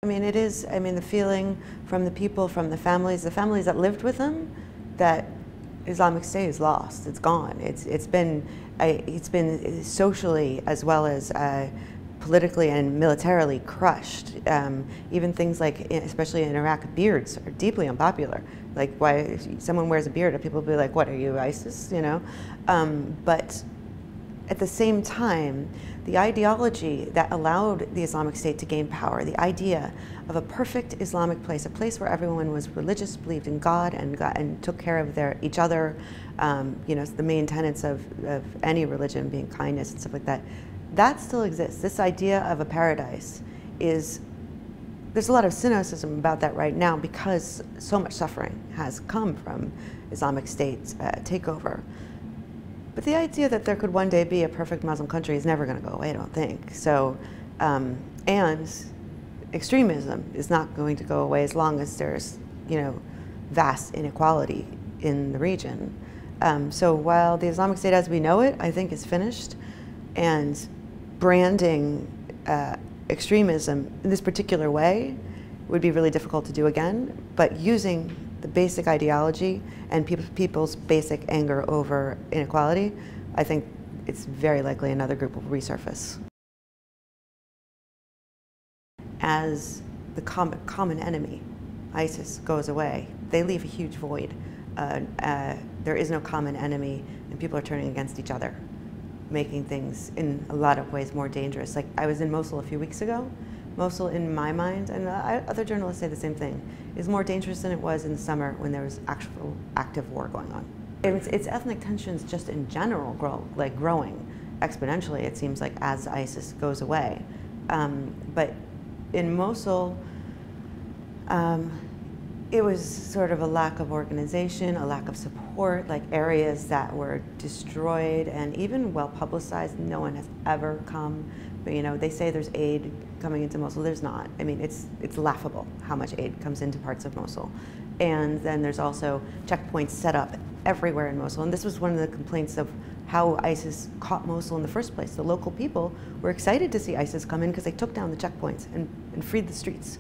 I mean, it is, I mean, the feeling from the people, from the families that lived with them, that Islamic State is lost, it's gone. It's been socially as well as politically and militarily crushed. Even things like, especially in Iraq, beards are deeply unpopular. Like, why, if someone wears a beard, people will be like, what, are you ISIS, you know? But at the same time, the ideology that allowed the Islamic State to gain power, the idea of a perfect Islamic place, a place where everyone was religious, believed in God, and took care of each other, you know, the main tenets of any religion being kindness and stuff like that, that still exists. This idea of a paradise is, there's a lot of cynicism about that right now because so much suffering has come from Islamic State's takeover. But the idea that there could one day be a perfect Muslim country is never going to go away, I don't think. So, and extremism is not going to go away as long as there's, you know, vast inequality in the region. So while the Islamic State as we know it, I think, is finished, and branding extremism in this particular way would be really difficult to do again, but using the basic ideology and people's basic anger over inequality, I think it's very likely another group will resurface. As the common enemy, ISIS, goes away, they leave a huge void. There is no common enemy, and people are turning against each other, making things in a lot of ways more dangerous. Like, I was in Mosul a few weeks ago. Mosul, in my mind, and other journalists say the same thing, is more dangerous than it was in the summer when there was actual active war going on. It's ethnic tensions just in general growing exponentially, it seems like, as ISIS goes away. But in Mosul, it was sort of a lack of organization, a lack of support, like areas that were destroyed and even well publicized. No one has ever come. But, you know, they say there's aid coming into Mosul. There's not. I mean, it's laughable how much aid comes into parts of Mosul. And then there's also checkpoints set up everywhere in Mosul. And this was one of the complaints of how ISIS caught Mosul in the first place. The local people were excited to see ISIS come in because they took down the checkpoints and freed the streets.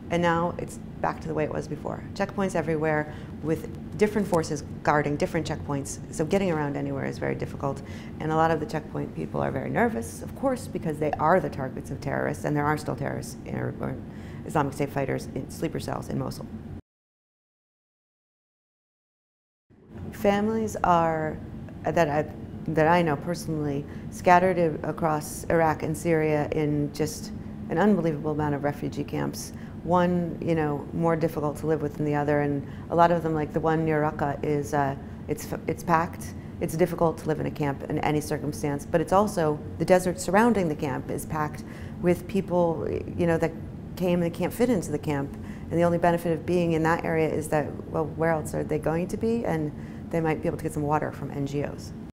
And now it's back to the way it was before. Checkpoints everywhere with different forces guarding different checkpoints. So getting around anywhere is very difficult. And a lot of the checkpoint people are very nervous, of course, because they are the targets of terrorists, and there are still terrorists or Islamic State fighters in sleeper cells in Mosul. Families are, that I know personally, scattered across Iraq and Syria in just an unbelievable amount of refugee camps. One, you know, more difficult to live with than the other, and a lot of them, like the one near Raqqa, is it's packed. It's difficult to live in a camp in any circumstance, but it's also, the desert surrounding the camp is packed with people, you know, that came and can't fit into the camp, and the only benefit of being in that area is that, well, where else are they going to be? And they might be able to get some water from NGOs.